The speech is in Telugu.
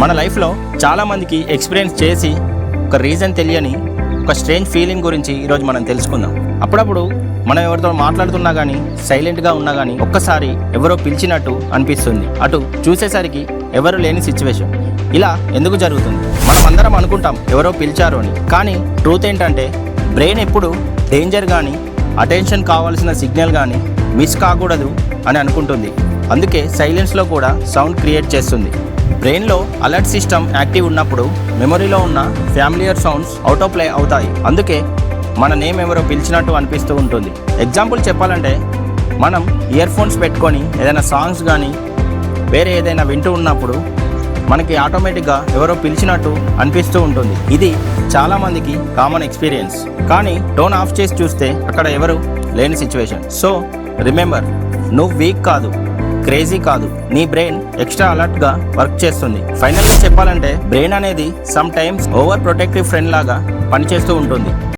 మన లైఫ్లో చాలామందికి ఎక్స్పీరియన్స్ చేసి ఒక రీజన్ తెలియని ఒక స్ట్రేంజ్ ఫీలింగ్ గురించి ఈరోజు మనం తెలుసుకుందాం. అప్పుడప్పుడు మనం ఎవరితో మాట్లాడుతున్నా కానీ సైలెంట్గా ఉన్నా కానీ ఒక్కసారి ఎవరో పిలిచినట్టు అనిపిస్తుంది. అటు చూసేసరికి ఎవరు లేని సిచ్యువేషన్. ఇలా ఎందుకు జరుగుతుంది? మనం అందరం అనుకుంటాం ఎవరో పిలిచారు అని, కానీ ట్రూత్ ఏంటంటే బ్రెయిన్ ఎప్పుడు డేంజర్ కానీ అటెన్షన్ కావాల్సిన సిగ్నల్ కానీ మిస్ కాకూడదు అని అనుకుంటుంది. అందుకే సైలెన్స్లో కూడా సౌండ్ క్రియేట్ చేస్తుంది. బ్రెయిన్లో అలర్ట్ సిస్టమ్ యాక్టివ్ ఉన్నప్పుడు మెమొరీలో ఉన్న familiar sounds out of play అవుతాయి. అందుకే మన నేమ్ ఎవరో పిలిచినట్టు అనిపిస్తూ ఉంటుంది. ఎగ్జాంపుల్ చెప్పాలంటే మనం ఇయర్ ఫోన్స్ పెట్టుకొని ఏదైనా సాంగ్స్ కానీ వేరే ఏదైనా వింటూ ఉన్నప్పుడు మనకి ఆటోమేటిక్గా ఎవరో పిలిచినట్టు అనిపిస్తూ ఉంటుంది. ఇది చాలామందికి కామన్ ఎక్స్పీరియన్స్. కానీ టోన్ ఆఫ్ చేసి చూస్తే అక్కడ ఎవరు లేని సిచ్యువేషన్. సో రిమెంబర్, నువ్వు వీక్ కాదు, క్రేజీ కాదు, నీ బ్రెయిన్ ఎక్స్ట్రా అలర్ట్గా వర్క్ చేస్తుంది. ఫైనల్గా చెప్పాలంటే బ్రెయిన్ అనేది some times over protective friend లాగా పనిచేస్తూ ఉంటుంది.